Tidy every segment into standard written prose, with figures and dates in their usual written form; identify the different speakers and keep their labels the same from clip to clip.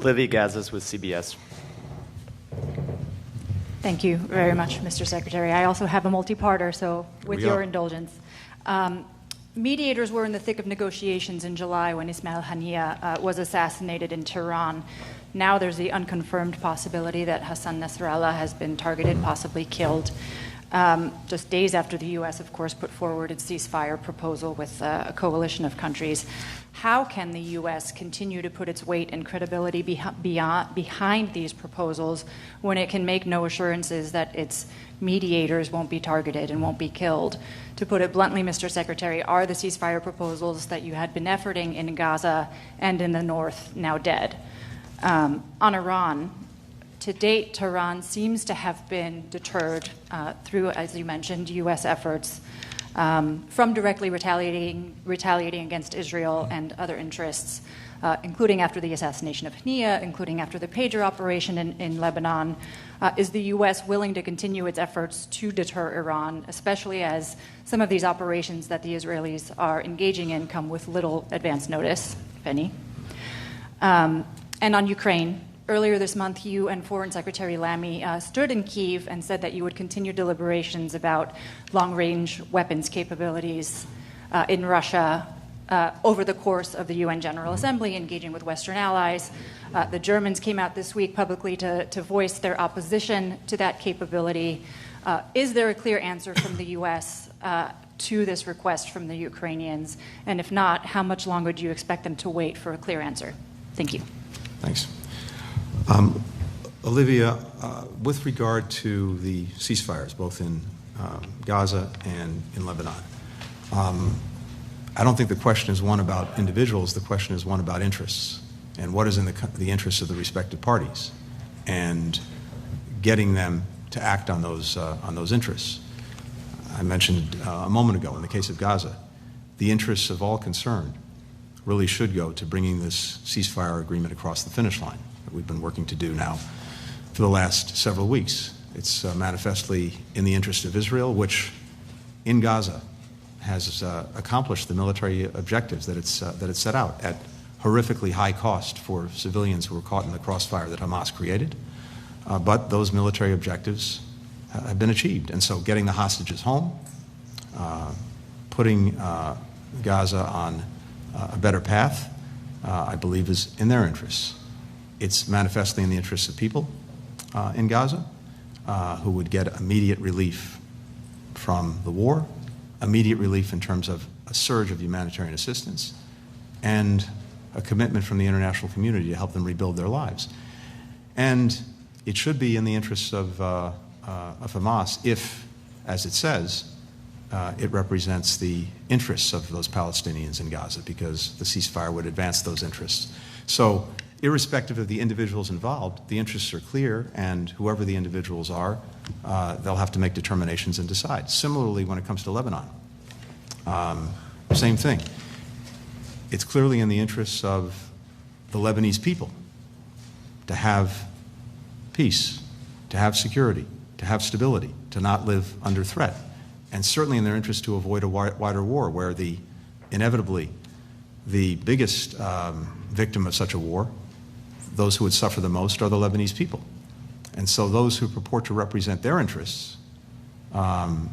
Speaker 1: Olivia Gazis with CBS.
Speaker 2: Thank you very much, Mr. Secretary. I also have a multi-parter, so with your indulgence. Mediators were in the thick of negotiations in July when Ismail Haniyeh was assassinated in Tehran. Now there's the unconfirmed possibility that Hassan Nasrallah has been targeted, possibly killed. Just days after the U.S., of course, put forward its ceasefire proposal with a coalition of countries. How can the U.S. continue to put its weight and credibility behind these proposals when it can make no assurances that its mediators won't be targeted and won't be killed? To put it bluntly, Mr. Secretary, are the ceasefire proposals that you had been efforting in Gaza and in the north now dead? On Iran, to date, Tehran seems to have been deterred through, as you mentioned, U.S. efforts from directly retaliating against Israel and other interests, including after the assassination of Haniyeh, including after the pager operation in Lebanon. Is the U.S. willing to continue its efforts to deter Iran, especially as some of these operations that the Israelis are engaging in come with little advance notice, if any? And on Ukraine, earlier this month, you and Foreign Secretary Lamy stood in Kyiv and said that you would continue deliberations about long-range weapons capabilities in Russia over the course of the UN General Assembly, engaging with Western allies. The Germans came out this week publicly to voice their opposition to that capability. Is there a clear answer from the U.S. To this request from the Ukrainians? And if not, how much longer do you expect them to wait for a clear answer? Thank you.
Speaker 3: Thanks. Olivia, with regard to the ceasefires, both in Gaza and in Lebanon, I don't think the question is one about individuals. The question is one about interests and what is in the interests of the respective parties, and getting them to act on those interests. I mentioned a moment ago, in the case of Gaza, the interests of all concerned really should go to bringing this ceasefire agreement across the finish line that we've been working to do now for the last several weeks. It's manifestly in the interest of Israel, which in Gaza has accomplished the military objectives that it's set out at horrifically high cost for civilians who were caught in the crossfire that Hamas created. But those military objectives have been achieved. And so getting the hostages home, putting Gaza on a better path, I believe is in their interests. It's manifestly in the interests of people in Gaza who would get immediate relief from the war, immediate relief in terms of a surge of humanitarian assistance, and a commitment from the international community to help them rebuild their lives. And it should be in the interests of Hamas if, as it says, it represents the interests of those Palestinians in Gaza, because the ceasefire would advance those interests. So, irrespective of the individuals involved, the interests are clear, and whoever the individuals are, they'll have to make determinations and decide. Similarly, when it comes to Lebanon, same thing. It's clearly in the interests of the Lebanese people to have peace, to have security, to have stability, to not live under threat. And certainly in their interest to avoid a wider war, where inevitably the biggest victim of such a war, those who would suffer the most, are the Lebanese people. And so those who purport to represent their interests and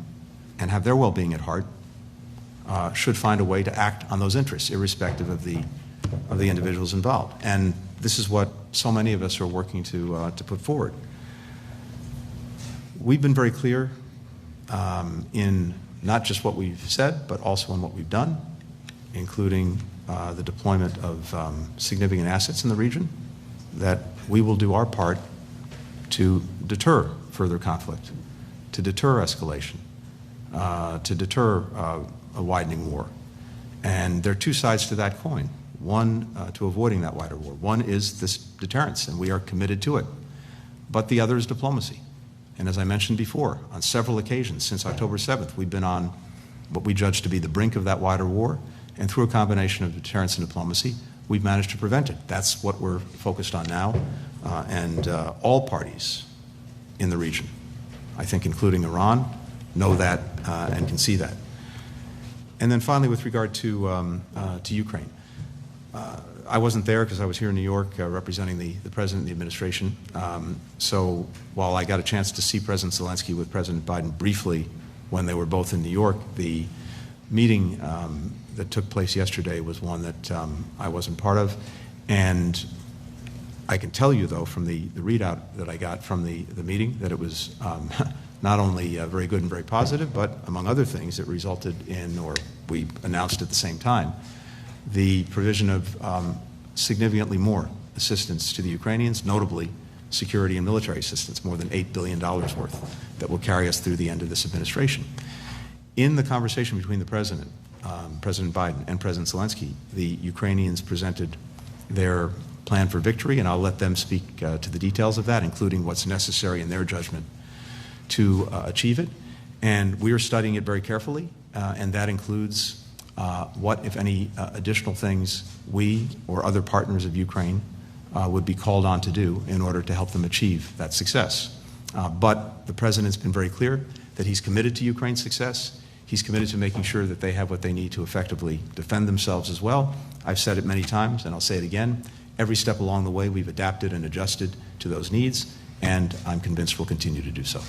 Speaker 3: have their well-being at heart should find a way to act on those interests, irrespective of the individuals involved. And this is what so many of us are working to put forward. We've been very clear in not just what we've said, but also in what we've done, including the deployment of significant assets in the region, that we will do our part to deter further conflict, to deter escalation, to deter a widening war. And there are two sides to that coin. One, to avoiding that wider war. One is this deterrence, and we are committed to it. But the other is diplomacy. And as I mentioned before, on several occasions since October 7th, we've been on what we judge to be the brink of that wider war, and through a combination of deterrence and diplomacy, we've managed to prevent it. That's what we're focused on now, and all parties in the region, I think including Iran, know that and can see that. And then finally, with regard to Ukraine, I wasn't there because I was here in New York representing the President and the administration. So while I got a chance to see President Zelensky with President Biden briefly when they were both in New York, the meeting that took place yesterday was one that I wasn't part of. And I can tell you, though, from the readout that I got from the meeting, that it was not only very good and very positive, but among other things, it resulted in, or we announced at the same time, the provision of significantly more assistance to the Ukrainians, notably security and military assistance, more than $8 billion worth, that will carry us through the end of this administration. In the conversation between the President, President Biden, and President Zelensky, the Ukrainians presented their plan for victory, and I'll let them speak to the details of that, including what's necessary in their judgment to achieve it. And we are studying it very carefully, and that includes what, if any, additional things we or other partners of Ukraine would be called on to do in order to help them achieve that success. But the President's been very clear that he's committed to Ukraine's success. He's committed to making sure that they have what they need to effectively defend themselves as well. I've said it many times, and I'll say it again. Every step along the way, we've adapted and adjusted to those needs, and I'm convinced we'll continue to do so.